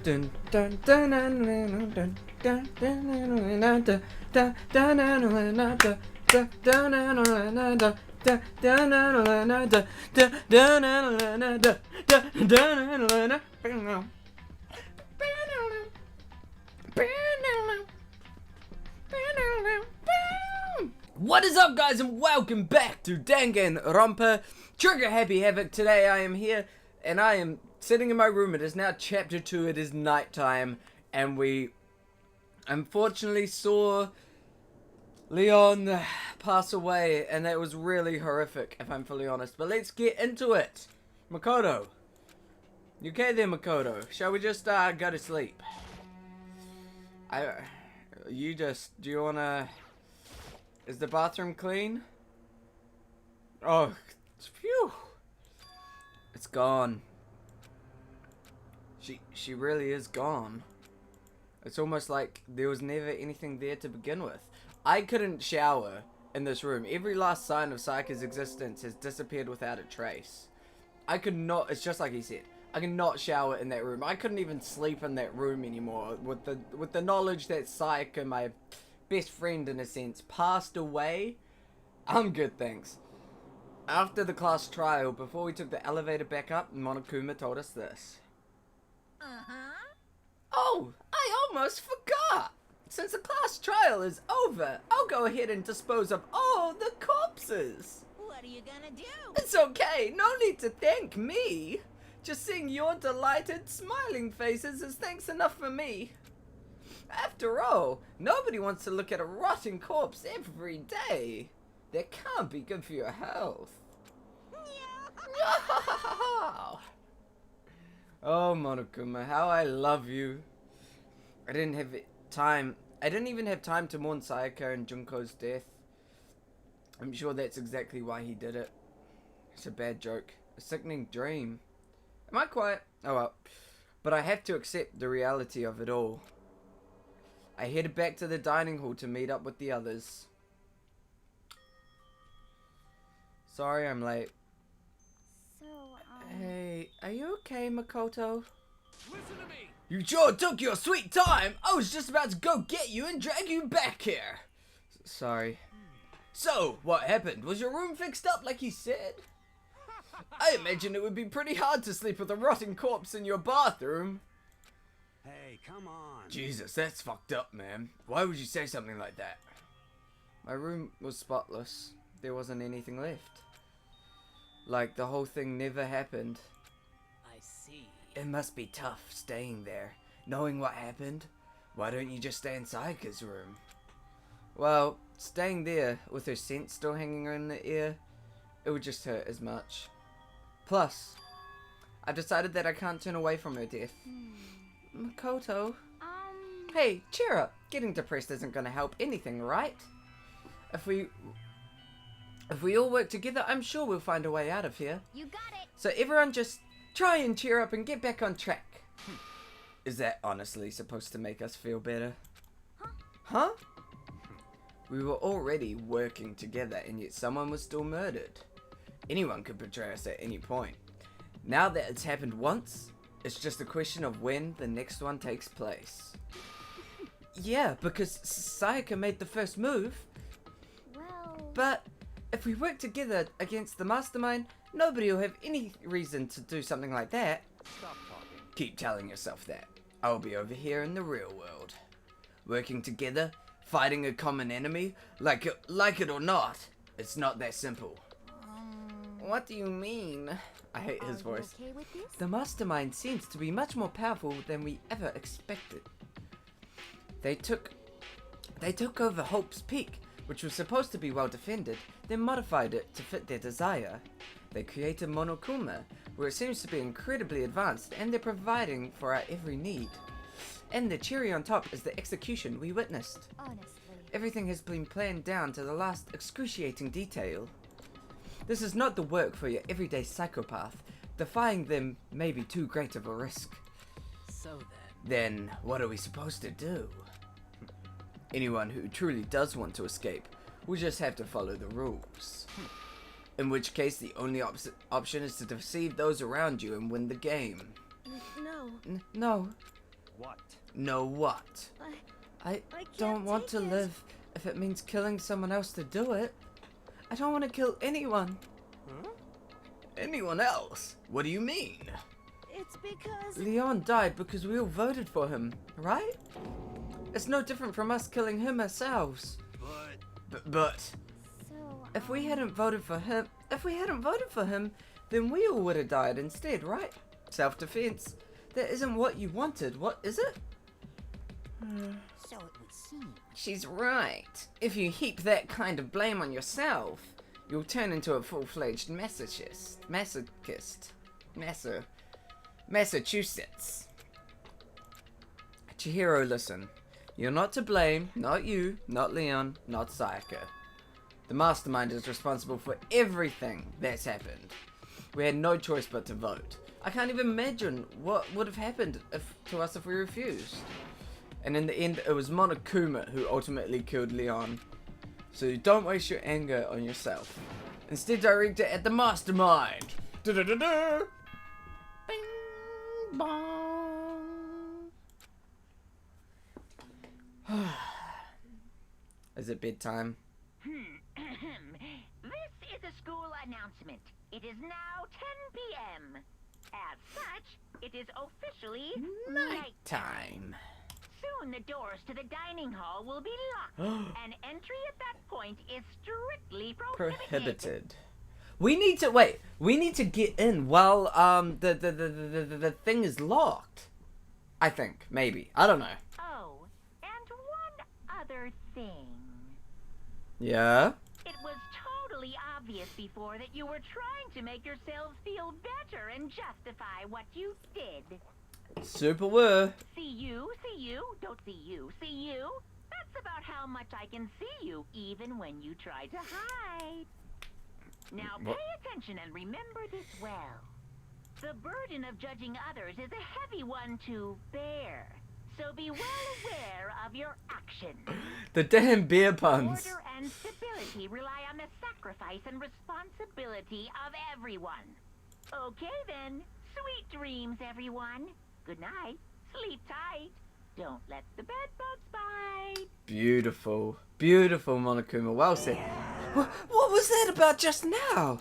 Dun, dun, dun, dun, dun, dun, dun, dun, dun, dun, What is up, guys, and welcome back to Danganronpa Trigger Happy Havoc. Today I am here and I am sitting in my room. It is now chapter 2, it is nighttime, and we unfortunately saw Leon pass away, and that was really horrific, if I'm fully honest. But let's get into it. Makoto. You okay there, Makoto? Shall we just go to sleep? Do you wanna... Is the bathroom clean? Oh, phew. It's gone. She really is gone. It's almost like there was never anything there to begin with. I couldn't shower in this room. Every last sign of Sayaka's existence has disappeared without a trace. I could not, it's just like he said, I could not shower in that room. I couldn't even sleep in that room anymore with the knowledge that Sayaka, my best friend in a sense, passed away. I'm good, thanks. After the class trial, before we took the elevator back up, Monokuma told us this. Oh, I almost forgot. Since the class trial is over, I'll go ahead and dispose of all the corpses. What are you gonna do? It's okay, no need to thank me. Just seeing your delighted, smiling faces is thanks enough for me. After all, nobody wants to look at a rotting corpse every day. That can't be good for your health. Oh, Monokuma, how I love you. I didn't even have time to mourn Sayaka and Junko's death. I'm sure that's exactly why he did it. It's a bad joke. A sickening dream. Am I quiet? Oh well. But I have to accept the reality of it all. I headed back to the dining hall to meet up with the others. Sorry I'm late. Hey, are you okay, Makoto? Listen to me! You sure took your sweet time! I was just about to go get you and drag you back here! Sorry. So, what happened? Was your room fixed up like you said? I imagine it would be pretty hard to sleep with a rotting corpse in your bathroom. Hey, come on. Jesus, that's fucked up, man. Why would you say something like that? My room was spotless. There wasn't anything left. Like the whole thing never happened. I see. It must be tough staying there, knowing what happened. Why don't you just stay in Sayaka's room? Well, staying there with her scent still hanging in the air, it would just hurt as much. Plus, I've decided that I can't turn away from her death. Makoto. Hey, cheer up. Getting depressed isn't gonna help anything, right? If we all work together, I'm sure we'll find a way out of here. You got it. So everyone just try and cheer up and get back on track. Is that honestly supposed to make us feel better? Huh? We were already working together, and yet someone was still murdered. Anyone could betray us at any point. Now that it's happened once, it's just a question of when the next one takes place. Yeah, because Sayaka made the first move. Well... But if we work together against the mastermind, nobody will have any reason to do something like that. Stop talking. Keep telling yourself that. I'll be over here in the real world. Working together, fighting a common enemy, like it or not, it's not that simple. What do you mean? I hate his voice. Okay with this? The mastermind seems to be much more powerful than we ever expected. They took over Hope's Peak, which was supposed to be well defended, then modified it to fit their desire. They created Monokuma, where it seems to be incredibly advanced, and they're providing for our every need. And the cherry on top is the execution we witnessed. Honestly. Everything has been planned down to the last excruciating detail. This is not the work for your everyday psychopath. Defying them may be too great of a risk. So Then, what are we supposed to do? Anyone who truly does want to escape will just have to follow the rules. In which case, the only option is to deceive those around you and win the game. No. No. what? No what? I can't don't want to take it. live if it means killing someone else to do it. I don't want to kill anyone. Huh? Anyone else? What do you mean? It's because... Leon died because we all voted for him, right? It's no different from us killing him ourselves. But So, if we hadn't voted for him, then we all would have died instead, right? Self-defense. That isn't what you wanted, what is it? So it would seem. She's right. If you heap that kind of blame on yourself, you'll turn into a full-fledged masochist. Massachusetts. Chihiro, listen. You're not to blame. Not you. Not Leon. Not Sayaka. The mastermind is responsible for everything that's happened. We had no choice but to vote. I can't even imagine what would have happened to us if we refused. And in the end, it was Monokuma who ultimately killed Leon. So don't waste your anger on yourself. Instead, direct it at the mastermind. Da-da-da-da. Bing bong. Is it bedtime? This is a school announcement. It is now 10 p.m. As such, it is officially night. Time. Soon the doors to the dining hall will be locked, and entry at that point is strictly prohibited. We need to wait. We need to get in while the thing is locked. I think maybe. I don't know. Oh, and one other thing. Yeah. It was totally obvious before that you were trying to make yourselves feel better and justify what you did. Super were. See you, don't see you, see you. That's about how much I can see you, even when you try to hide. Now pay attention and remember this well. The burden of judging others is a heavy one to bear. So be well aware of your actions. The damn beer puns. Order and stability rely on the sacrifice and responsibility of everyone. Okay then, sweet dreams, everyone. Good night. Sleep tight. Don't let the bed bugs bite. Beautiful. Beautiful, Monokuma. Well said. What was that about just now?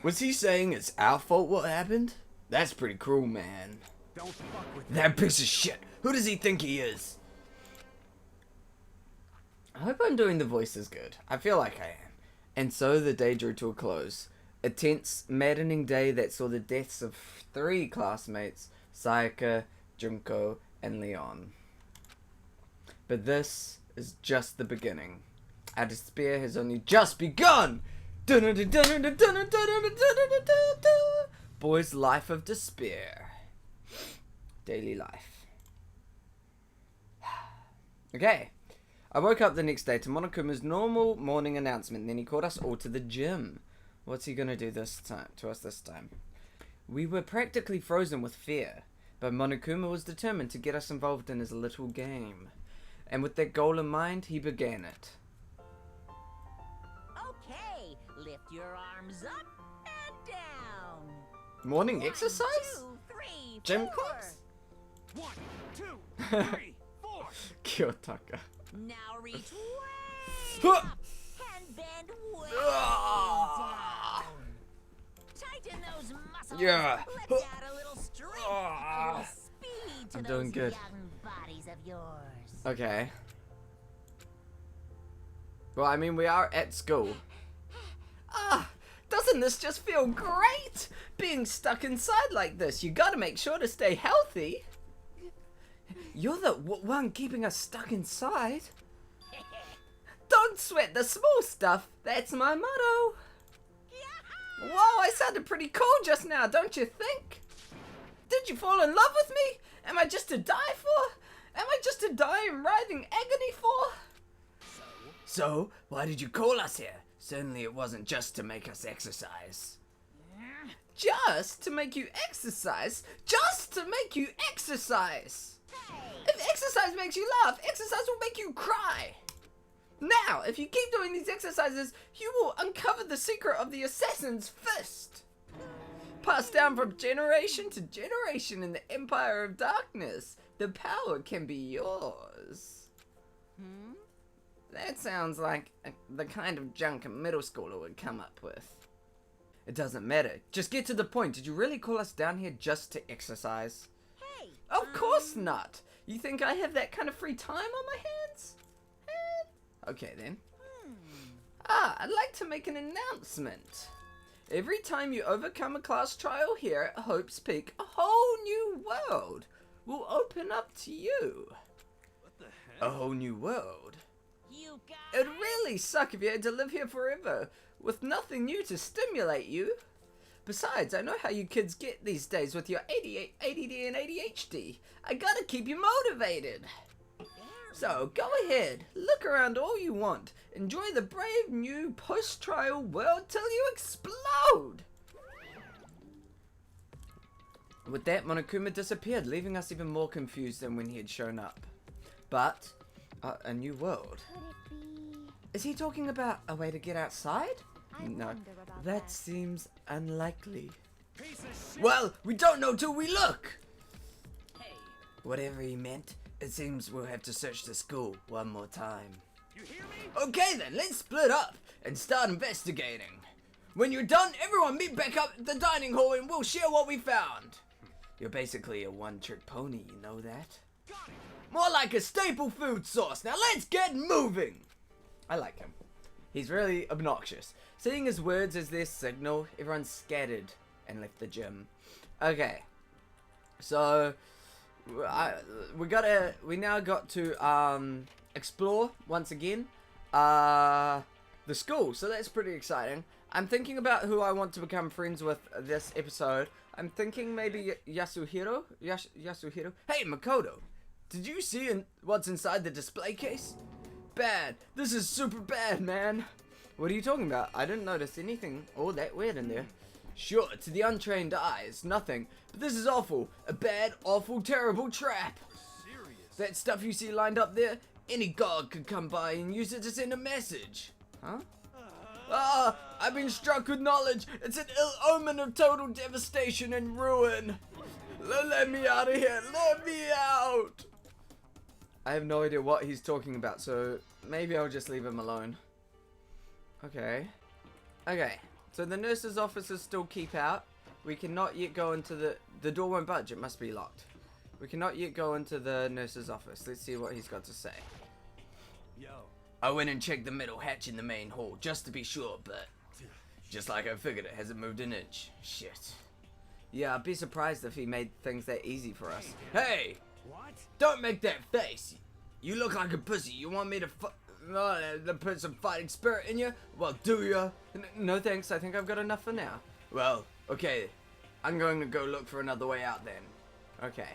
Was he saying it's our fault what happened? That's pretty cruel, man. Don't fuck with That piece of shit. Who does he think he is? I hope I'm doing the voices good. I feel like I am. And so the day drew to a close. A tense, maddening day that saw the deaths of 3 classmates, Sayaka, Junko, and Leon. But this is just the beginning. Our despair has only just begun! Boy's life of despair. Daily life. Okay. I woke up the next day to Monokuma's normal morning announcement, then he called us all to the gym. What's he gonna do this time? We were practically frozen with fear, but Monokuma was determined to get us involved in his little game. And with that goal in mind, he began it. Okay, lift your arms up and down. Morning 1, exercise? 2, 3, Gym 4. class? 1, 2, 3, 4. Kyotaka. Now reach way Huh. up and bend way Ah. down. Tighten those muscles. Yeah. Let's add a little strength, a Ah. little speed to I'm those doing good. young bodies of yours. Okay. Well, I mean, we are at school. Doesn't this just feel great? Being stuck inside like this, you gotta make sure to stay healthy. You're the one keeping us stuck inside. Don't sweat the small stuff. That's my motto. Whoa, I sounded pretty cool just now, don't you think? Did you fall in love with me? Am I just to die for? Am I just to die in writhing agony for? So, why did you call us here? Certainly it wasn't just to make us exercise. Just to make you exercise? Just to make you exercise! If exercise makes you laugh, exercise will make you cry! Now, if you keep doing these exercises, you will uncover the secret of the assassin's fist! passed down from generation to generation in the Empire of Darkness. The power can be yours. That sounds like the kind of junk a middle schooler would come up with. It doesn't matter. Just get to the point. Did you really call us down here just to exercise? Hey! Of course not. You think I have that kind of free time on my hands? Okay then. I'd like to make an announcement. Every time you overcome a class trial here at Hope's Peak, a whole new world will open up to you. What the heck? A whole new world? You guys! It'd really suck if you had to live here forever, with nothing new to stimulate you. Besides, I know how you kids get these days with your ADD and ADHD. I gotta keep you motivated. So, go ahead, look around all you want. Enjoy the brave new post-trial world till you explode! With that, Monokuma disappeared, leaving us even more confused than when he had shown up. But, a new world. Could it be? Is he talking about a way to get outside? I No, wonder about that seems unlikely. Piece of shit. Well, we don't know till we look! Hey! Whatever he meant, it seems we'll have to search the school one more time. You hear me? Okay then, let's split up and start investigating. When you're done, everyone meet back up at the dining hall and we'll share what we found. You're basically a one-trick pony, you know that? Got it. More like a staple food source. Now let's get moving! I like him. He's really obnoxious. Seeing his words as their signal, everyone scattered and left the gym. Okay. So, we now got to explore once again the school. So that's pretty exciting. I'm thinking about who I want to become friends with this episode. I'm thinking maybe Yasuhiro. Yasuhiro. Hey, Makoto. Did you see what's inside the display case? Bad. This is super bad, man. What are you talking about? I didn't notice anything all that weird in there. Sure, to the untrained eye, it's nothing. But this is awful. A bad, awful, terrible trap. Serious. That stuff you see lined up there, any god could come by and use it to send a message. Huh? I've been struck with knowledge. It's an ill omen of total devastation and ruin. Let me out of here. Let me out. I have no idea what he's talking about, so maybe I'll just leave him alone. Okay. Okay. So the nurse's offices still keep out. We cannot yet go into the door won't budge. It must be locked. We cannot yet go into the nurse's office. Let's see what he's got to say. Yo. I went and checked the middle hatch in the main hall just to be sure, but just like I figured, it hasn't moved an inch. Shit. Yeah, I'd be surprised if he made things that easy for us. Hey! What? Don't make that face! You look like a pussy. You want me to put some fighting spirit in you? Well, do ya? No thanks. I think I've got enough for now. Well, okay. I'm going to go look for another way out then. Okay.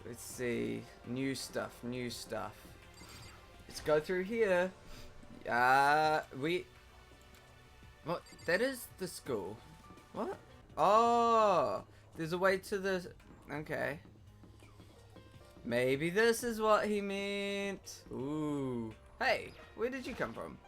Let's see. New stuff. Let's go through here. What? That is the school. What? Oh! There's a way to the... Okay. Maybe this is what he meant. Ooh. Hey, where did you come from?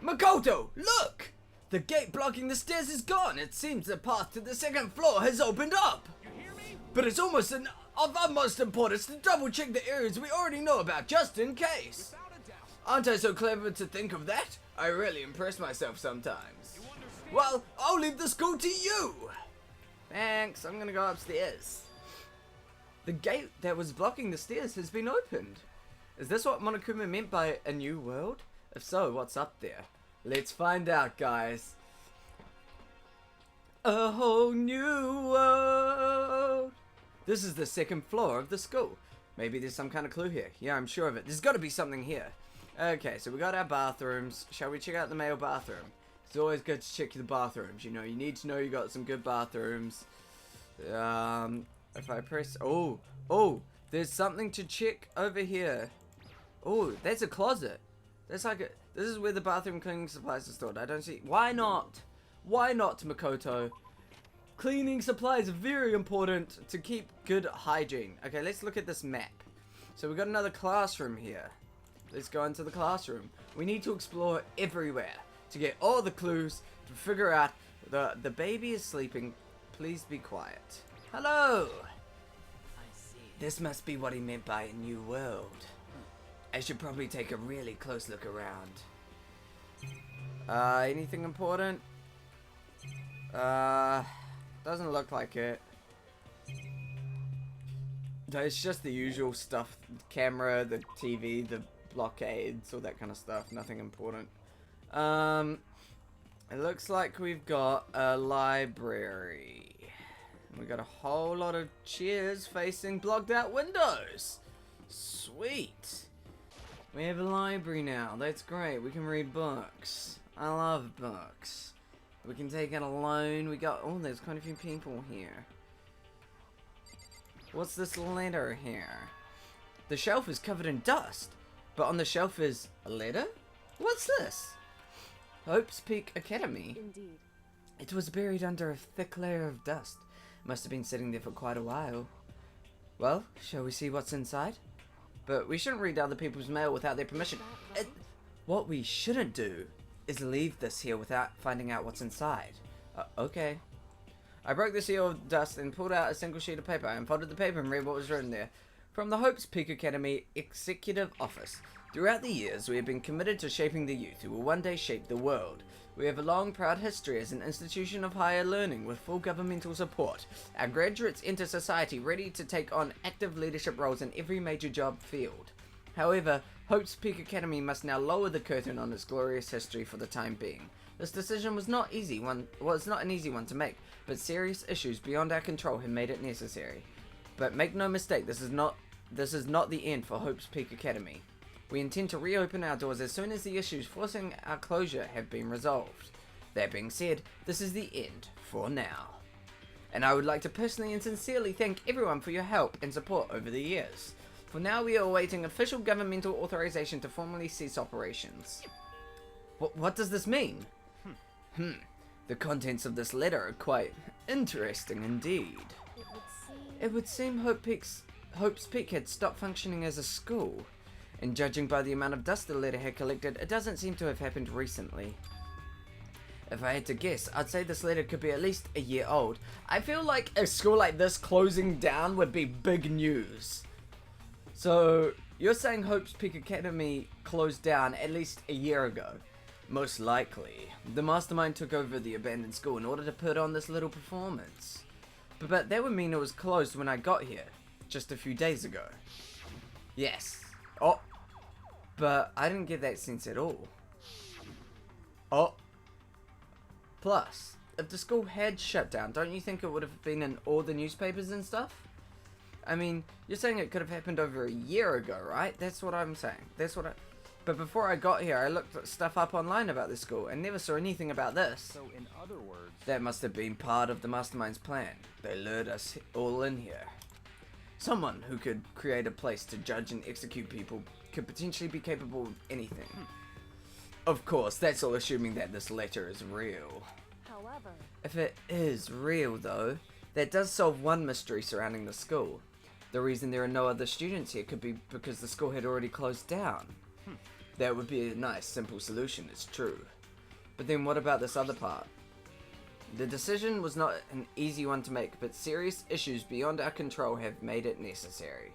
Makoto, look! The gate blocking the stairs is gone. It seems the path to the second floor has opened up. You hear me? But it's almost of utmost importance to double check the areas we already know about, just in case. Without a doubt. Aren't I so clever to think of that? I really impress myself sometimes. You understand? Well, I'll leave the school to you. Thanks, I'm gonna go upstairs. The gate that was blocking the stairs has been opened. Is this what Monokuma meant by a new world? If so, what's up there? Let's find out, guys. A whole new world. This is the second floor of the school. Maybe there's some kind of clue here. Yeah, I'm sure of it. There's got to be something here. Okay, so we got our bathrooms. Shall we check out the male bathroom? It's always good to check the bathrooms. You know, you need to know you got some good bathrooms. If I press... Oh, there's something to check over here. Oh, that's a closet. That's like a... This is where the bathroom cleaning supplies are stored. I don't see... Why not? Why not, Makoto? Cleaning supplies are very important to keep good hygiene. Okay, let's look at this map. So we got another classroom here. Let's go into the classroom. We need to explore everywhere to get all the clues to figure out the baby is sleeping. Please be quiet. Hello! This must be what he meant by a new world. I should probably take a really close look around. Anything important? Doesn't look like it. It's just the usual stuff. Camera, the TV, the blockades, all that kind of stuff. Nothing important. It looks like we've got a library. We got a whole lot of chairs facing blocked out windows. Sweet. We have a library now. That's great. We can read books. I love books. We can take out a loan. We got... Oh, there's quite a few people here. What's this letter here? The shelf is covered in dust, but on the shelf is a letter? What's this? Hope's Peak Academy. Indeed. It was buried under a thick layer of dust. Must have been sitting there for quite a while. Well, shall we see what's inside? But we shouldn't read other people's mail without their permission. What we shouldn't do is leave this here without finding out what's inside. Okay. I broke the seal of dust and pulled out a single sheet of paper. I unfolded the paper and read what was written there. From the Hope's Peak Academy Executive Office. Throughout the years, we have been committed to shaping the youth who will one day shape the world. We have a long, proud history as an institution of higher learning with full governmental support. Our graduates enter society ready to take on active leadership roles in every major job field. However, Hope's Peak Academy must now lower the curtain on its glorious history for the time being. This decision was not an easy one to make, but serious issues beyond our control have made it necessary. But make no mistake, this is not the end for Hope's Peak Academy. We intend to reopen our doors as soon as the issues forcing our closure have been resolved. That being said, this is the end for now. And I would like to personally and sincerely thank everyone for your help and support over the years. For now, we are awaiting official governmental authorization to formally cease operations. What does this mean? The contents of this letter are quite interesting indeed. It would seem Hope's Peak had stopped functioning as a school. And judging by the amount of dust the letter had collected, it doesn't seem to have happened recently. If I had to guess, I'd say this letter could be at least a year old. I feel like a school like this closing down would be big news. So, you're saying Hope's Peak Academy closed down at least a year ago? Most likely. The mastermind took over the abandoned school in order to put on this little performance. But that would mean it was closed when I got here, just a few days ago. Yes. Oh. But I didn't get that sense at all. Oh. Plus, if the school had shut down, don't you think it would have been in all the newspapers and stuff? I mean, you're saying it could have happened over a year ago, right? That's what I'm saying. But before I got here, I looked stuff up online about the school and never saw anything about this. So in other words, That must have been part of the mastermind's plan. They lured us all in here. Someone who could create a place to judge and execute people could potentially be capable of anything. Of course, that's all assuming that this letter is real. However, If it is real, though, that does solve one mystery surrounding the school. The reason there are no other students here could be because the school had already closed down. That would be a nice, simple solution, it's true. But then what about this other part? The decision was not an easy one to make, but serious issues beyond our control have made it necessary.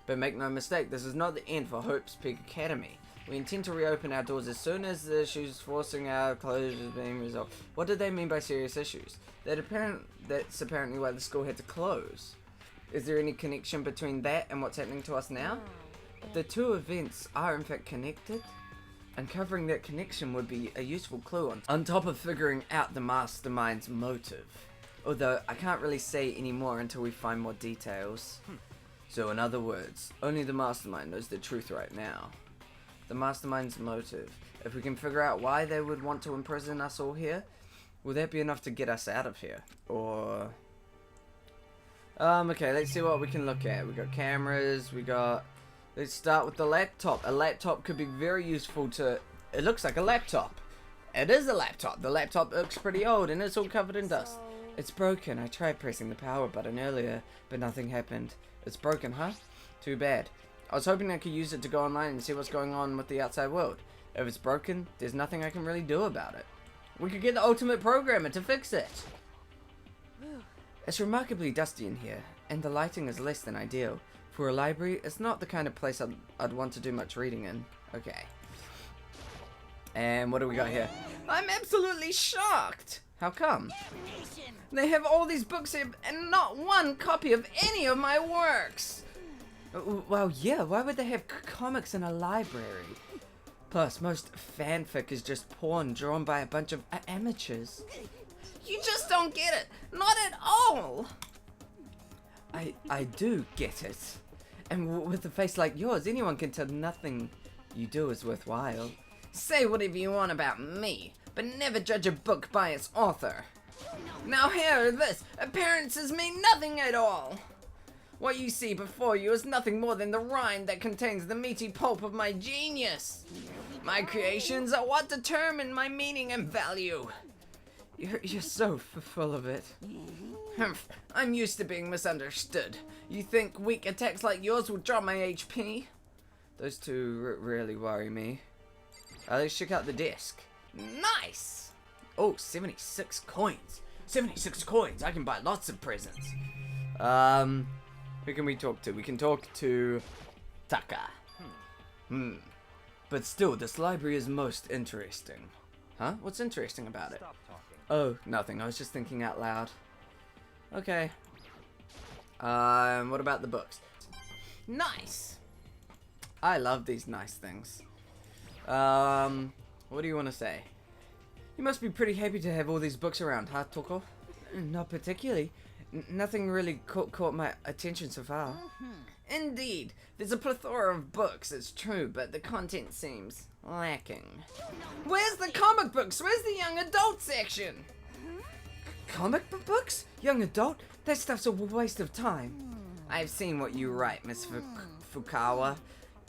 But make no mistake, this is not the end for Hope's Peak Academy. We intend to reopen our doors as soon as the issues forcing our closure is being resolved. What did they mean by serious issues? That's apparently why the school had to close. Is there any connection between that and what's happening to us now? If the two events are in fact connected, uncovering that connection would be a useful clue on top of figuring out the mastermind's motive. Although I can't really say any more until we find more details. So in other words, only the mastermind knows the truth right now. The mastermind's motive. If we can figure out why they would want to imprison us all here, will that be enough to get us out of here? Or... okay, let's see what we can look at. We got cameras, let's start with the laptop. A laptop could be very useful to... It looks like a laptop. It is a laptop. The laptop looks pretty old and it's all covered in dust. It's broken. I tried pressing the power button earlier, but nothing happened. It's broken, huh? Too bad. I was hoping I could use it to go online and see what's going on with the outside world. If it's broken, there's nothing I can really do about it. We could get the ultimate programmer to fix it. It's remarkably dusty in here, and the lighting is less than ideal. For a library, it's not the kind of place I'd want to do much reading in. Okay. And what do we got here? I'm absolutely shocked! How come? They have all these books here and not one copy of any of my works! Well, yeah, why would they have comics in a library? Plus, most fanfic is just porn drawn by a bunch of amateurs. You just don't get it! Not at all! I do get it. And with a face like yours, anyone can tell nothing you do is worthwhile. Say whatever you want about me, but never judge a book by its author. Now hear this, appearances mean nothing at all. What you see before you is nothing more than the rind that contains the meaty pulp of my genius. My creations are what determine my meaning and value. You're so full of it. Humph, I'm used to being misunderstood. You think weak attacks like yours will drop my HP? Those two really worry me. Let's check out the disc. Nice! Oh, 76 coins. 76 coins. I can buy lots of presents. Who can we talk to? We can talk to Taka. But still, this library is most interesting. Huh? What's interesting about it? Stop talking. Oh, nothing. I was just thinking out loud. Okay. What about the books? Nice! I love these nice things. What do you want to say? You must be pretty happy to have all these books around, huh, Toko? Not particularly. Nothing really caught my attention so far. Indeed, there's a plethora of books, it's true, but the content seems lacking. Where's the comic books? Where's the young adult section? Comic books? Young adult? That stuff's a waste of time. I've seen what you write, Miss Fukawa.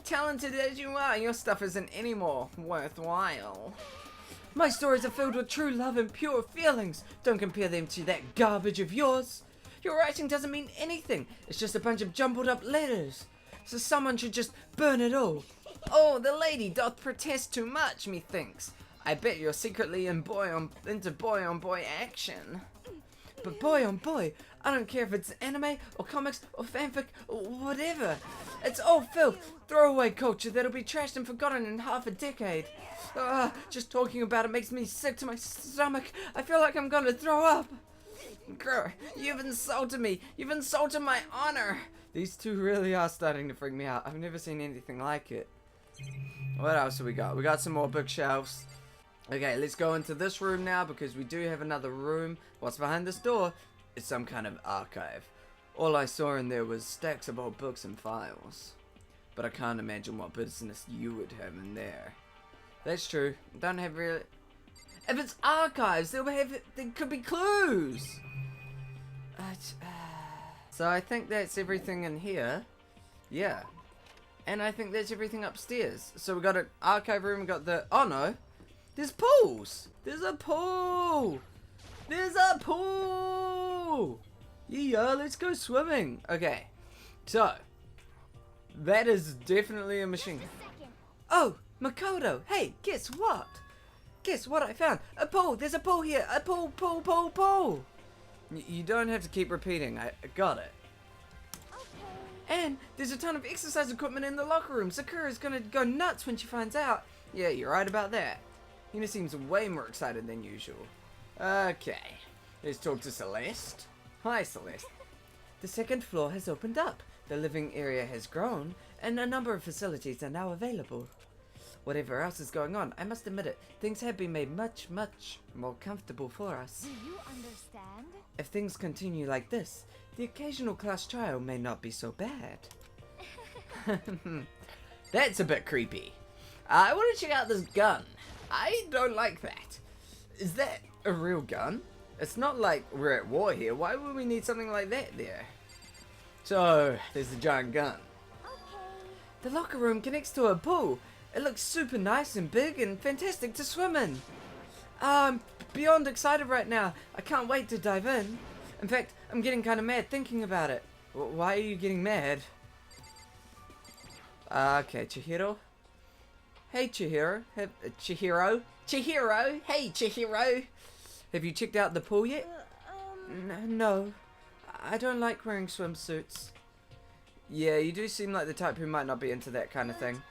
Talented as you are, your stuff isn't any more worthwhile. My stories are filled with true love and pure feelings. Don't compare them to that garbage of yours. Your writing doesn't mean anything. It's just a bunch of jumbled up letters. So someone should just burn it all. Oh, the lady doth protest too much, methinks. I bet you're secretly into boy-on-boy action. But boy on boy, I don't care if it's anime or comics or fanfic or whatever. It's all filth, throwaway culture that'll be trashed and forgotten in half a decade. Just talking about it makes me sick to my stomach. I feel like I'm gonna throw up. Grr, you've insulted me. You've insulted my honor. These two really are starting to freak me out. I've never seen anything like it. What else have we got? We got some more bookshelves. Okay, let's go into this room now because we do have another room. What's behind this door? It's some kind of archive. All I saw in there was stacks of old books and files. But I can't imagine what business you would have in there. That's true. Don't have really... If it's archives, there could be clues! So I think that's everything in here. Yeah. And I think that's everything upstairs. So we got an archive room, we got the... Oh no! There's pools! There's a pool! There's a pool! Yeah, let's go swimming. Okay, so that is definitely a machine gun. Oh, Makoto! Hey, guess what? Guess what I found? A pool! There's a pool here! A pool, pool, pool, pool! You don't have to keep repeating. I got it. And there's a ton of exercise equipment in the locker room. Sakura's gonna go nuts when she finds out. Yeah, you're right about that. Hina seems way more excited than usual. Okay, let's talk to Celeste. Hi, Celeste. The second floor has opened up. The living area has grown, and a number of facilities are now available. Whatever else is going on, I must admit it, things have been made much, much more comfortable for us. Do you understand? If things continue like this, the occasional class trial may not be so bad. That's a bit creepy. I want to check out this gun. I don't like that. Is that a real gun? It's not like we're at war here. Why would we need something like that there? So, there's the giant gun. The locker room connects to a pool. It looks super nice and big and fantastic to swim in. I'm beyond excited right now. I can't wait to dive in. In fact, I'm getting kind of mad thinking about it. Why are you getting mad? Okay, Chihiro. Hey Chihiro, Chihiro, hey Chihiro. Have you checked out the pool yet? No, I don't like wearing swimsuits. Yeah, you do seem like the type who might not be into that kind of thing.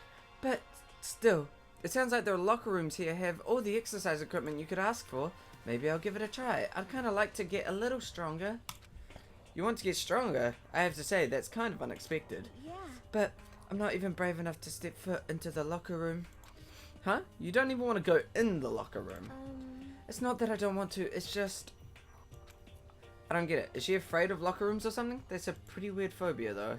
But still, it sounds like their locker rooms here have all the exercise equipment you could ask for. Maybe I'll give it a try. I'd kind of like to get a little stronger. You want to get stronger? I have to say, that's kind of unexpected. Yeah. But I'm not even brave enough to step foot into the locker room. Huh? You don't even want to go in the locker room? It's not that I don't want to, it's just... I don't get it. Is she afraid of locker rooms or something? That's a pretty weird phobia, though.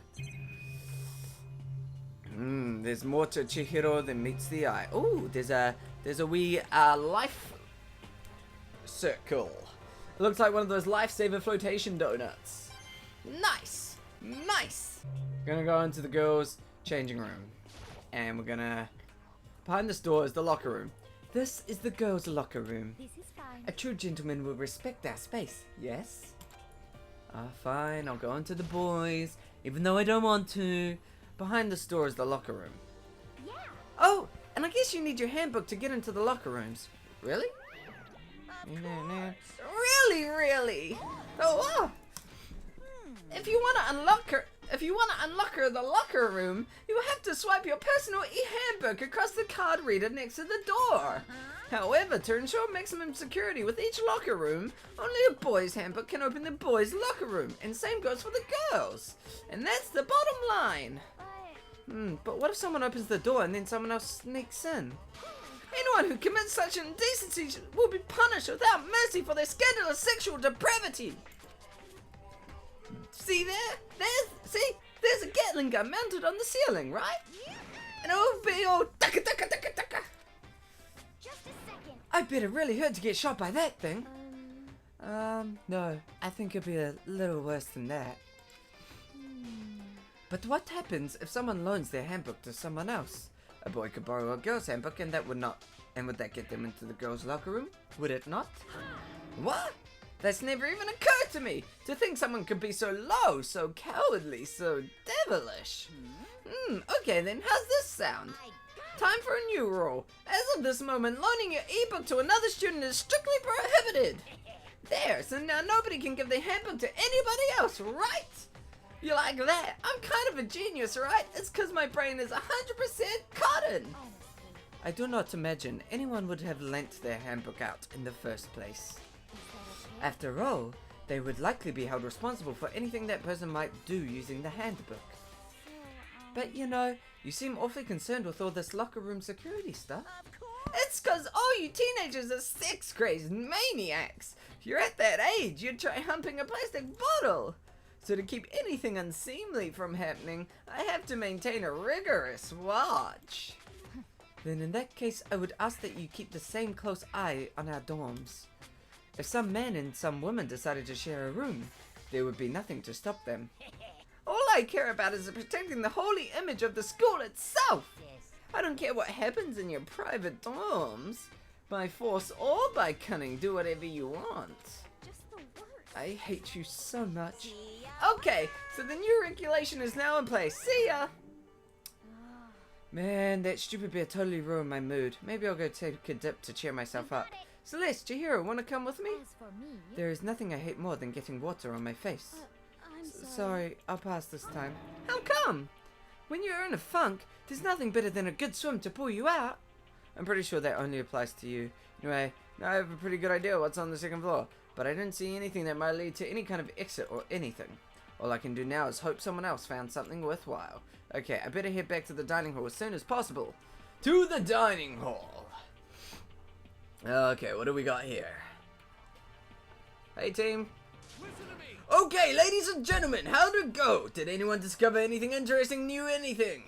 There's more to Chihiro than meets the eye. Oh, there's a wee life circle. It looks like one of those lifesaver flotation donuts. Nice, nice. Gonna go into the girls' changing room, and we're gonna. Behind this door is the locker room. This is the girls' locker room. This is fine. A true gentleman will respect our space. Yes. Fine. I'll go into the boys, even though I don't want to. Behind this door is the locker room. Yeah. Oh, and I guess you need your handbook to get into the locker rooms. Really? Really? Oh, If you want to unlock the locker room, you have to swipe your personal e-handbook across the card reader next to the door. However, to ensure maximum security with each locker room, only a boy's handbook can open the boys' locker room, and same goes for the girls. And that's the bottom line. But what if someone opens the door and then someone else sneaks in? Anyone who commits such indecency will be punished without mercy for their scandalous sexual depravity. See there? There's a Gatling gun mounted on the ceiling, right? And it will be all taka taka taka taka. Just a second. I bet it really hurt to get shot by that thing. No, I think it'll be a little worse than that. But what happens if someone loans their handbook to someone else? A boy could borrow a girl's handbook and would that get them into the girl's locker room? Would it not? What? That's never even occurred to me! To think someone could be so low, so cowardly, so devilish. Okay then, how's this sound? Time for a new rule. As of this moment, loaning your ebook to another student is strictly prohibited. There, so now nobody can give their handbook to anybody else, right? You like that? I'm kind of a genius, right? It's because my brain is 100% cotton. I do not imagine anyone would have lent their handbook out in the first place. After all, they would likely be held responsible for anything that person might do using the handbook. But you know, you seem awfully concerned with all this locker room security stuff. It's cause all you teenagers are sex-crazed maniacs. If you're at that age, you'd try humping a plastic bottle. So to keep anything unseemly from happening, I have to maintain a rigorous watch. Then in that case, I would ask that you keep the same close eye on our dorms. If some man and some woman decided to share a room, there would be nothing to stop them. All I care about is protecting the holy image of the school itself. I don't care what happens in your private dorms. By force or by cunning, do whatever you want. Just the worst. I hate you so much. Okay, so the new regulation is now in place. See ya! Man, that stupid bear totally ruined my mood. Maybe I'll go take a dip to cheer myself up. Celeste, Chihiro, wanna come with me? As for me, There is nothing I hate more than getting water on my face. I'm sorry. Sorry, I'll pass this time. How come? When you're in a funk, there's nothing better than a good swim to pull you out. I'm pretty sure that only applies to you. Anyway, now I have a pretty good idea what's on the second floor, but I didn't see anything that might lead to any kind of exit or anything. All I can do now is hope someone else found something worthwhile. Okay, I better head back to the dining hall as soon as possible. To the dining hall! Okay, what do we got here? Hey team. Listen to me. Okay, ladies and gentlemen, how'd it go? Did anyone discover anything interesting, new anything?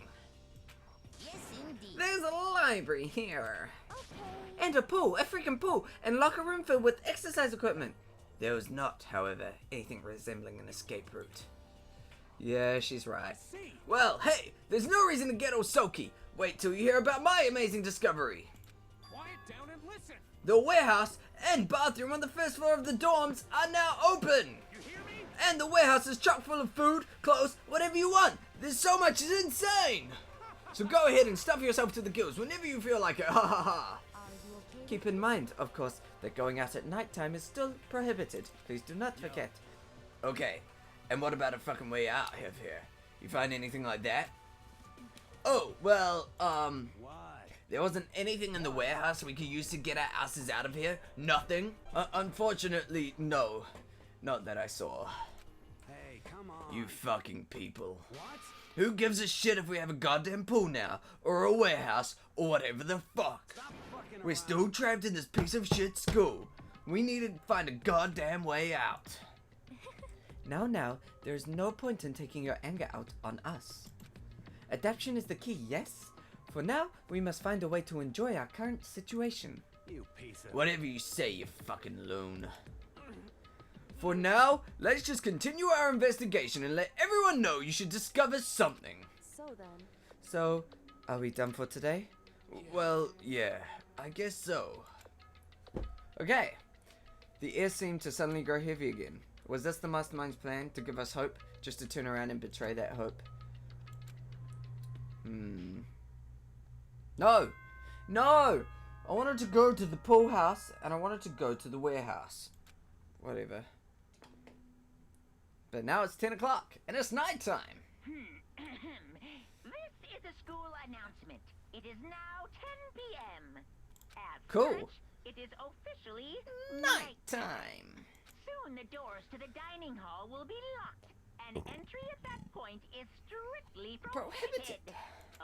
Yes, indeed. There's a library here. Okay. And a pool, a freaking pool, and locker room filled with exercise equipment. There was not, however, anything resembling an escape route. Yeah, she's right. See. Well, hey, there's no reason to get all sulky. Wait till you hear about my amazing discovery. Quiet down and listen. The warehouse and bathroom on the first floor of the dorms are now open. You hear me? And the warehouse is chock full of food, clothes, whatever you want. There's so much, it's insane. So go ahead and stuff yourself to the gills whenever you feel like it. Ha ha ha. Are you okay? Keep in mind, of course, that going out at nighttime is still prohibited. Please do not forget. Okay, and what about a fucking way out of here? You find anything like that? Oh, well, there wasn't anything in the warehouse we could use to get our asses out of here? Nothing? Unfortunately, no. Not that I saw. Hey, come on. You fucking people. What? Who gives a shit if we have a goddamn pool now, or a warehouse, or whatever the fuck? Stop fucking We're around. still trapped in this piece of shit school. We need to find a goddamn way out. Now, there's no point in taking your anger out on us. Adaptation is the key, yes? For now, we must find a way to enjoy our current situation. You piece of... Whatever you say, you fucking loon. For now, let's just continue our investigation and let everyone know you should discover something. So then, So, are we done for today? Well, yeah, I guess so. Okay. The air seemed to suddenly grow heavy again. Was this the mastermind's plan to give us hope, just to turn around and betray that hope? No! No! I wanted to go to the pool house, and I wanted to go to the warehouse. Whatever. But now it's 10 o'clock, and it's nighttime. This is a school announcement. It is now 10 p.m. As Cool. such, it is officially Nighttime. Soon the doors to the dining hall will be locked, and entry at that point is strictly prohibited.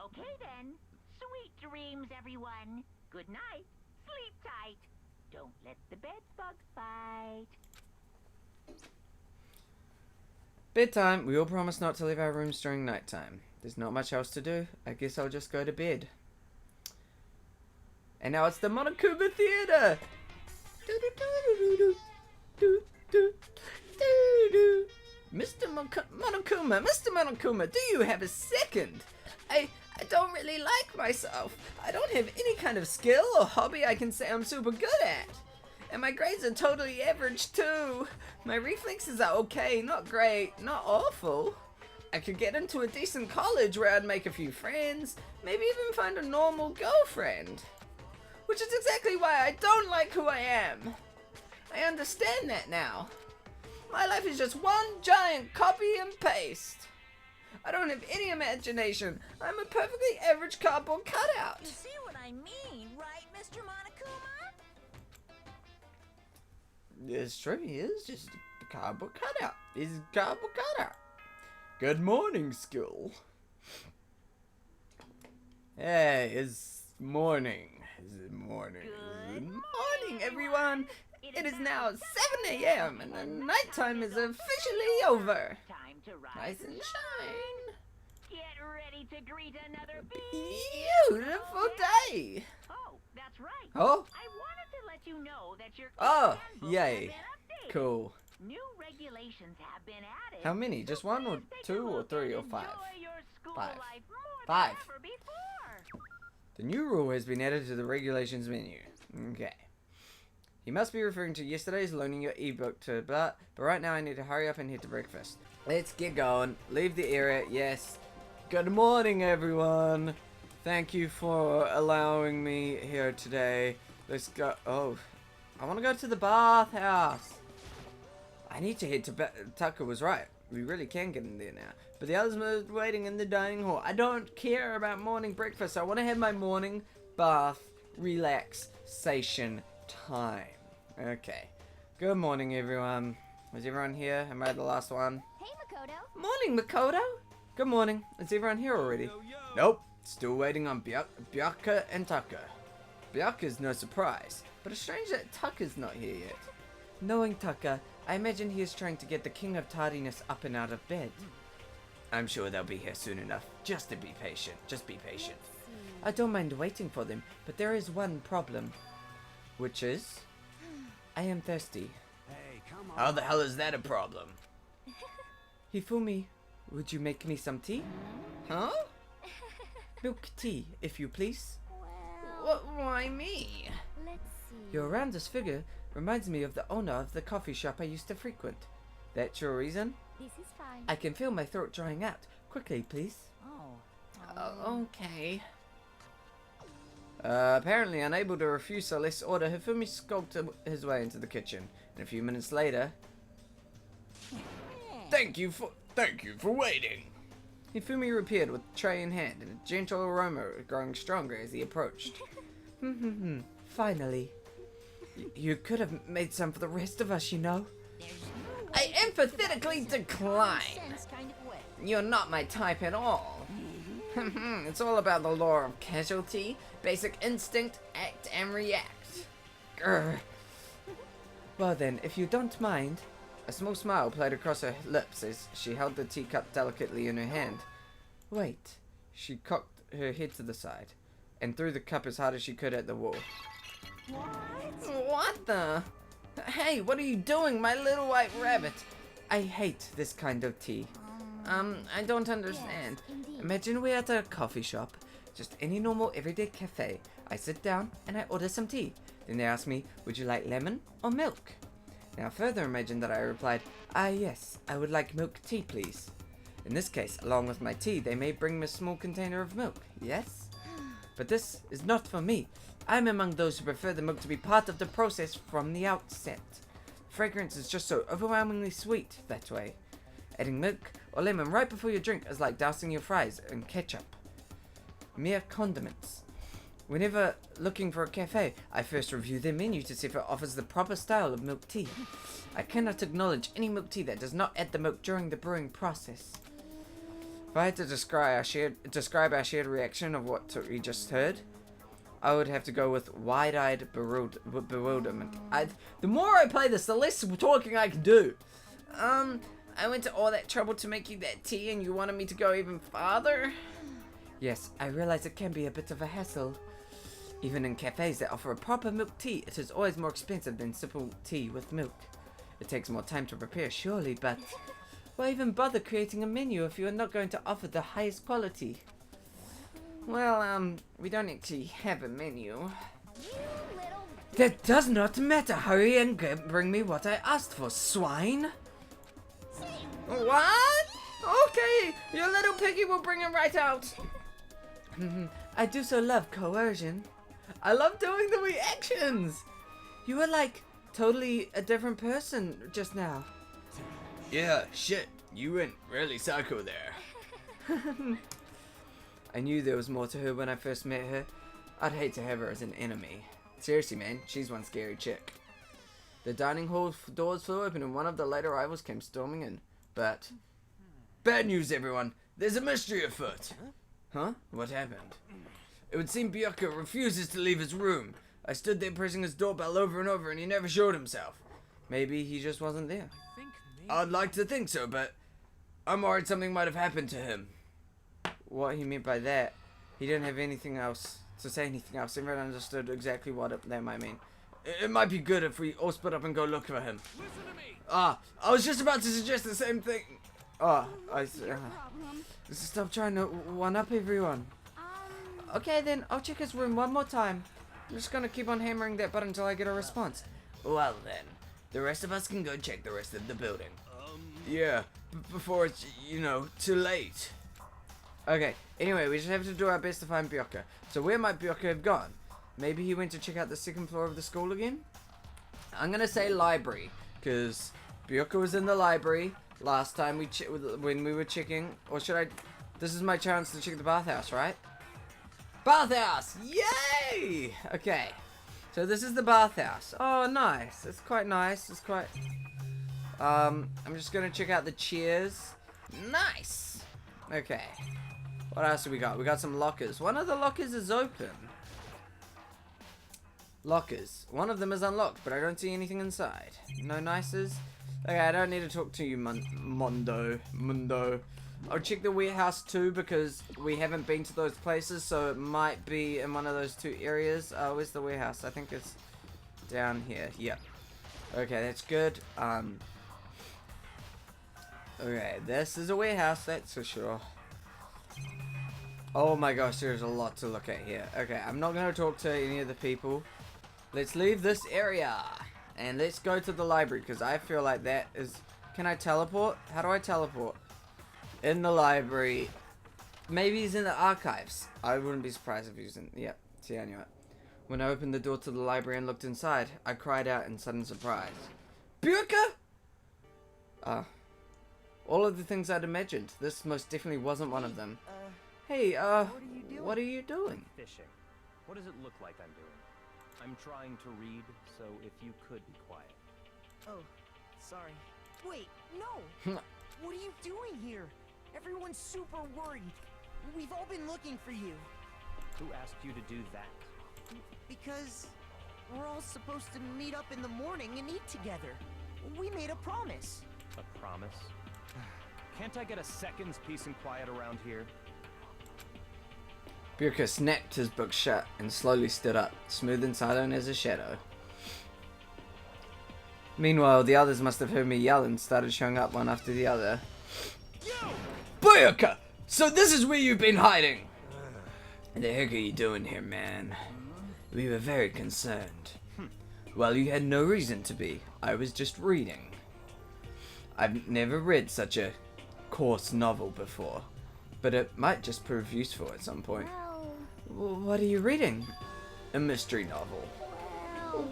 Okay then. Sweet dreams, everyone. Good night. Sleep tight. Don't let the bed bugs bite. Bedtime. We all promise not to leave our rooms during nighttime. There's not much else to do. I guess I'll just go to bed. And now it's the Monokuma Theater. Mr. Monokuma, do you have a second? I don't really like myself. I don't have any kind of skill or hobby I can say I'm super good at. And my grades are totally average too. My reflexes are okay, not great, not awful. I could get into a decent college where I'd make a few friends, maybe even find a normal girlfriend. Which is exactly why I don't like who I am. I understand that now. My life is just one giant copy and paste. I don't have any imagination. I'm a perfectly average cardboard cutout. You see what I mean, right, Mr. Monokuma? It's true, he is just a cardboard cutout. He's a cardboard cutout. Good morning, school. Hey, it's morning. Is it morning? Good Morning, everyone. It is now 7 a.m. and the nighttime is officially over. Time to rise Rise and shine. Get ready to greet another Beautiful day. Oh, that's right. Oh, I wanted to let you know that your Oh, handbook yay. has been updated. cool. New regulations have been added. How many? Just So one or please take a two or look three and or five? enjoy your school Five. life more Five. than ever before. The new rule has been added to the regulations menu. Okay. He must be referring to yesterday's loaning your ebook to but right now I need to hurry up and head to breakfast. Let's get going. Leave the area. Yes. Good morning, everyone. Thank you for allowing me here today. Let's go. Oh, I want to go to the bathhouse. I need to head to Tucker was right. We really can get in there now. But the others are waiting in the dining hall. I don't care about morning breakfast. I want to have my morning bath relaxation time. Okay. Good morning, everyone. Is everyone here? Am I the last one? hey Makoto. Morning, Makoto. Good morning. Is everyone here already? Nope. Still waiting on Byakuya and Tucker. Byakuya's no surprise, but it's strange that Tucker's not here yet. Knowing Tucker, I imagine he is trying to get the king of tardiness up and out of bed. I'm sure they'll be here soon enough. Just to be patient. Just be patient. I don't mind waiting for them, but there is one problem. Which is? I am thirsty. Hey, come on. How the hell is that a problem? Hifumi, would you make me some tea? Huh? Milk tea, if you please. Well, Why me? let's see. Your roundest figure reminds me of the owner of the coffee shop I used to frequent. That's your reason? This is fine. I can feel my throat drying out. Quickly, please. Oh, Okay. Apparently unable to refuse Celeste's order, Hifumi skulked his way into the kitchen. And a few minutes later... Thank you for waiting. Hifumi reappeared with tray in hand, and a gentle aroma growing stronger as he approached. Finally. You could have made some for the rest of us, you know. I emphatically decline. You're not my type at all. It's all about the law of casualty, basic instinct, act and react. Grr. Well then, if you don't mind. A small smile played across her lips as she held the teacup delicately in her hand. Wait. She cocked her head to the side and threw the cup as hard as she could at the wall. What the? Hey, what are you doing, my little white rabbit? I hate this kind of tea. I don't understand. Imagine we're at a coffee shop, just any normal everyday cafe. I sit down and I order some tea. Then they ask me, would you like lemon or milk? Now further imagine that I replied, yes, I would like milk tea please. In this case, along with my tea, they may bring me a small container of milk, yes? But this is not for me. I'm among those who prefer the milk to be part of the process from the outset. Fragrance is just so overwhelmingly sweet that way. Adding milk or lemon right before your drink is like dousing your fries in ketchup. Mere condiments. Whenever looking for a cafe, I first review their menu to see if it offers the proper style of milk tea. I cannot acknowledge any milk tea that does not add the milk during the brewing process. If I had to describe our shared reaction of what we just heard, I would have to go with wide-eyed bewilderment. The more I play this, the less talking I can do. I went to all that trouble to make you that tea and you wanted me to go even farther? Yes, I realize it can be a bit of a hassle. Even in cafes that offer a proper milk tea, it is always more expensive than simple tea with milk. It takes more time to prepare, surely, but why even bother creating a menu if you are not going to offer the highest quality? Well, we don't actually have a menu. That does not matter. Hurry and bring me what I asked for, swine. What? Okay, your little piggy will bring it right out. I do so love coercion. I love doing the reactions. You were like totally a different person just now. Yeah, shit. You went really psycho there. I knew there was more to her when I first met her. I'd hate to have her as an enemy. Seriously, man, she's one scary chick. The dining hall doors flew open and one of the late arrivals came storming in. But bad news, everyone. There's a mystery afoot. Huh? What happened? It would seem Byakuya refuses to leave his room. I stood there pressing his doorbell over and over and he never showed himself. Maybe he just wasn't there. I'd like to think so, but I'm worried something might have happened to him. What he meant by that, he didn't have anything else to say anything else. Everyone understood exactly what that might mean. It might be good if we all split up and go look for him. I was just about to suggest the same thing. Stop trying to one-up everyone. Okay then, I'll check his room one more time. I'm just gonna keep on hammering that button until I get a response. Well then, the rest of us can go check the rest of the building. Yeah, before it's, too late. Okay, anyway, we just have to do our best to find Byakuya. So where might Byakuya have gone? Maybe he went to check out the second floor of the school again? I'm gonna say library, because Byakuya was in the library last time when we were checking. Or should I... This is my chance to check the bathhouse, right? Bathhouse! Yay! Okay. So this is the bathhouse. Oh, nice. It's quite nice. It's quite... I'm just gonna check out the chairs. Nice! Okay. What else do we got? We got some lockers. One of the lockers is open. Lockers. One of them is unlocked, but I don't see anything inside. No nices? Okay, I don't need to talk to you, Mundo. I'll check the warehouse too, because we haven't been to those places, so it might be in one of those two areas. Where's the warehouse? I think it's down here. Yep. Okay, that's good. Okay, this is a warehouse, that's for sure. Oh my gosh, there's a lot to look at here. Okay, I'm not going to talk to any of the people. Let's leave this area. And let's go to the library, because I feel like that is... Can I teleport? How do I teleport? In the library. Maybe he's in the archives. I wouldn't be surprised if he was in... Yep, see, I knew it. When I opened the door to the library and looked inside, I cried out in sudden surprise. Bjorka? All of the things I'd imagined. This most definitely wasn't one of them. Hey, what are you doing? Fishing. What does it look like I'm doing? I'm trying to read, so if you could be quiet. Oh, sorry. Wait, no! What are you doing here? Everyone's super worried. We've all been looking for you. Who asked you to do that? Because we're all supposed to meet up in the morning and eat together. We made a promise. A promise? Can't I get a second's peace and quiet around here? Bjorka snapped his book shut and slowly stood up, smooth and silent as a shadow. Meanwhile, the others must have heard me yell and started showing up one after the other. Bjorka! So this is where you've been hiding! What the heck are you doing here, man? We were very concerned. Well, you had no reason to be. I was just reading. I've never read such a coarse novel before, but it might just prove useful at some point. What are you reading? A mystery novel.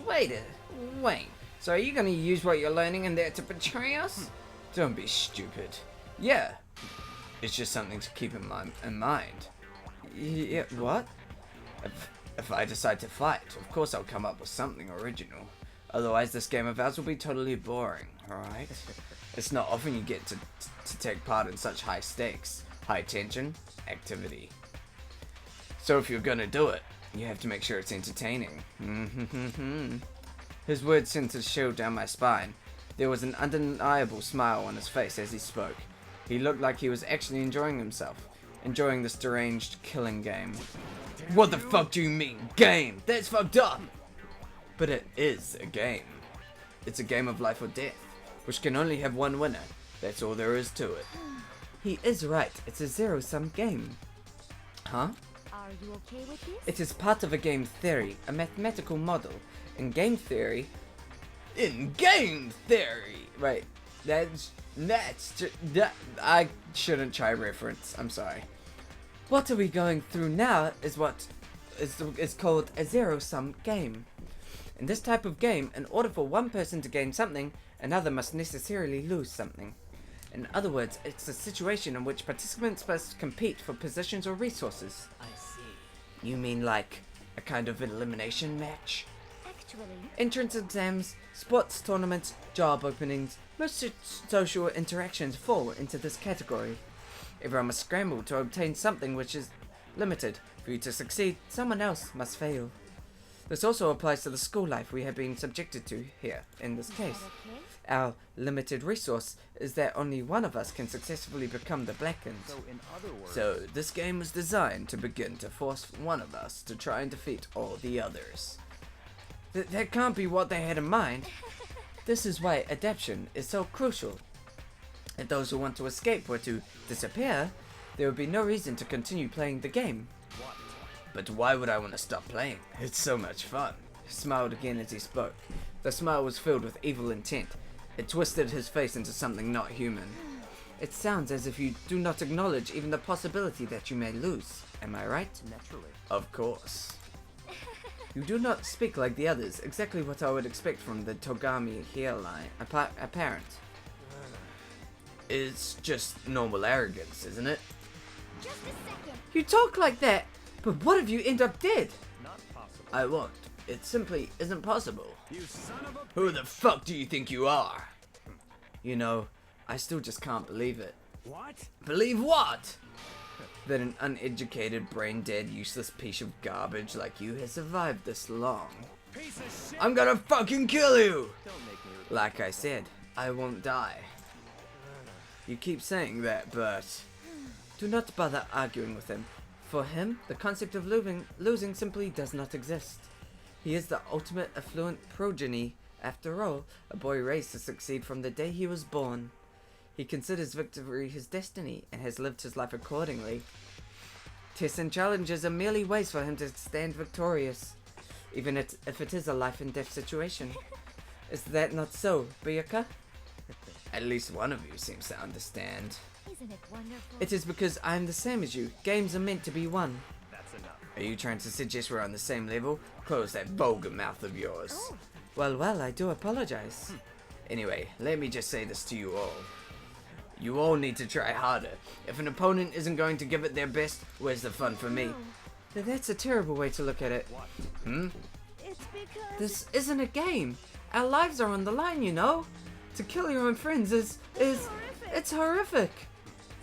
Wait. So are you going to use what you're learning in there to betray us? Don't be stupid. Yeah. It's just something to keep in mind. Yeah, what? If I decide to fight, of course I'll come up with something original. Otherwise this game of ours will be totally boring, alright? It's not often you get to take part in such high stakes, high tension activity. So if you're gonna do it, you have to make sure it's entertaining. His words sent a chill down my spine. There was an undeniable smile on his face as he spoke. He looked like he was actually enjoying himself, enjoying this deranged killing game. What the fuck do you mean, game? That's fucked up! But it is a game. It's a game of life or death, which can only have one winner. That's all there is to it. He is right. It's a zero-sum game. Huh? Are you okay with this? It is part of a game theory, a mathematical model. In game theory, right? I shouldn't try reference. I'm sorry. What are we going through now is what is called a zero-sum game. In this type of game, in order for one person to gain something, another must necessarily lose something. In other words, it's a situation in which participants must compete for positions or resources. I see. You mean like a kind of elimination match? Actually, Entrance exams, sports tournaments, job openings, most social interactions fall into this category. Everyone must scramble to obtain something which is limited. For you to succeed, someone else must fail. This also applies to the school life we have been subjected to here, in this case. okay? Our limited resource is that only one of us can successfully become the Blackened. So in other words... So, this game was designed to begin to force one of us to try and defeat all the others. That can't be what they had in mind. This is why adaptation is so crucial. If those who want to escape were to disappear, there would be no reason to continue playing the game. What? But why would I want to stop playing? It's so much fun. He smiled again as he spoke. The smile was filled with evil intent. It twisted his face into something not human. It sounds as if you do not acknowledge even the possibility that you may lose. Am I right? Naturally. Of course. You do not speak like the others, exactly what I would expect from the Togami hairline. Apparent. It's just normal arrogance, isn't it? Just a second. You talk like that, but what if you end up dead? Not possible. I won't. It simply isn't possible. You son of a... Who the fuck do you think you are? You know, I still just can't believe it. What? Believe what? That an uneducated, brain-dead, useless piece of garbage like you has survived this long. Piece of shit! I'm gonna fucking kill you! Don't make me... Like I said, I won't die. You keep saying that, but... do not bother arguing with him. For him, the concept of losing simply does not exist. He is the ultimate affluent progeny. After all, a boy raised to succeed from the day he was born. He considers victory his destiny and has lived his life accordingly. Tests and challenges are merely ways for him to stand victorious, even if it is a life and death situation. Is that not so, Biyaka? At least one of you seems to understand. Is Isn't it wonderful? It is because I am the same as you. Games are meant to be won. That's enough. Are you trying to suggest we're on the same level? Close that vulgar mouth of yours. Oh. Well, I do apologize. Anyway, let me just say this to you all. You all need to try harder. If an opponent isn't going to give it their best, where's the fun for me? Now, that's a terrible way to look at it. It's because... This isn't a game. Our lives are on the line, you know. To kill your own friends is it's horrific.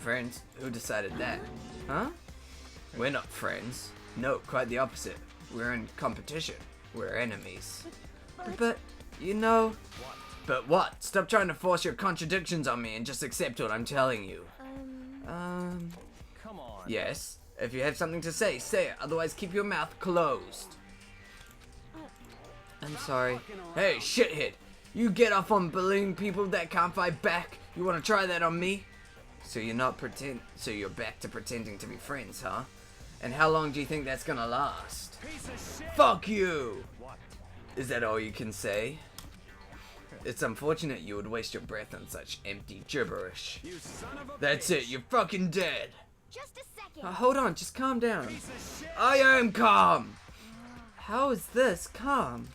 Friends? Who decided that? Huh? We're not friends. No, quite the opposite. We're in competition. We're enemies. But you know... But what? Stop trying to force your contradictions on me and just accept what I'm telling you. Come on. Yes? If you have something to say, say it. Otherwise, keep your mouth closed. I'm sorry. Hey, shithead. You get off on bullying people that can't fight back? You want to try that on me? So you're back to pretending to be friends, huh? And how long do you think that's gonna last? Piece of shit. Fuck you! What? Is that all you can say? It's unfortunate you would waste your breath on such empty gibberish. You son of a That's it, you're fucking dead! Just a second. Hold on, just calm down. piece of shit. I am calm! How is this calm?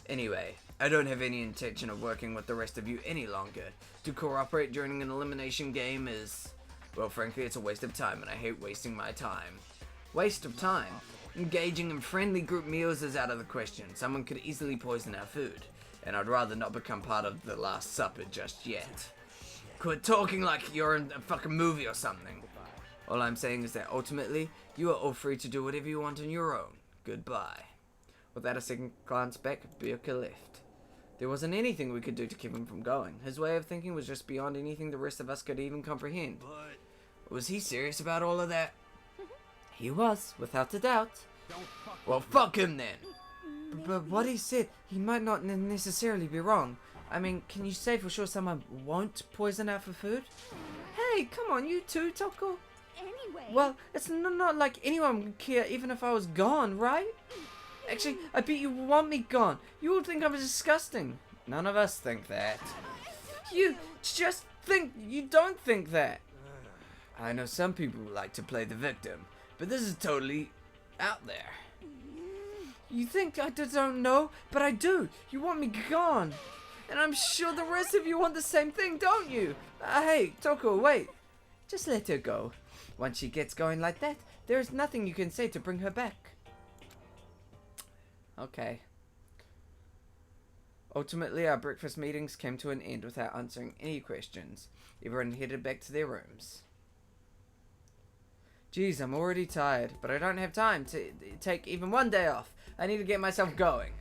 Anyway, I don't have any intention of working with the rest of you any longer. To cooperate during an elimination game is... Well, frankly, it's a waste of time, and I hate wasting my time. Waste of time? Engaging in friendly group meals is out of the question. Someone could easily poison our food, and I'd rather not become part of the Last Supper just yet. Quit talking like you're in a fucking movie or something. All I'm saying is that ultimately, you are all free to do whatever you want on your own. Goodbye. Without a second glance back, Byrka left. There wasn't anything we could do to keep him from going. His way of thinking was just beyond anything the rest of us could even comprehend. But Was he serious about all of that? He was, without a doubt. don't fuck. Well, fuck him then! But what he said, he might not necessarily be wrong. I mean, can you say for sure someone won't poison our food? Hey, come on, you too, Toko. Anyway. Well, it's not like anyone would care even if I was gone, right? Actually, I bet you want me gone. You all think I'm disgusting. None of us think that. You just think you don't think that. I know some people like to play the victim, but this is totally out there. You think I just don't know, but I do. You want me gone. And I'm sure the rest of you want the same thing, don't you? Hey, Toko, wait. Just let her go. Once she gets going like that, there is nothing you can say to bring her back. Okay. Ultimately, our breakfast meetings came to an end without answering any questions. Everyone headed back to their rooms. Geez, I'm already tired, but I don't have time to take even one day off. I need to get myself going.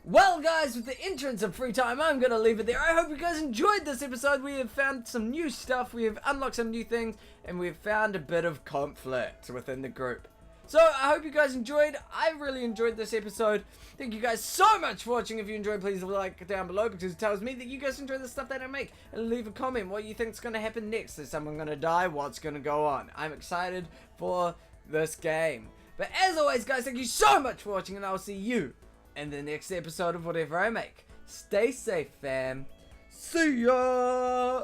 Well, guys, with the entrance of free time, I'm going to leave it there. I hope you guys enjoyed this episode. We have found some new stuff, we have unlocked some new things, and we've found a bit of conflict within the group. So, I hope you guys enjoyed. I really enjoyed this episode. Thank you guys so much for watching. If you enjoyed, please leave a like down below because it tells me that you guys enjoy the stuff that I make. And leave a comment what you think is going to happen next. Is someone going to die? What's going to go on? I'm excited for this game. But as always, guys, thank you so much for watching, and I'll see you in the next episode of whatever I make. Stay safe, fam. See ya!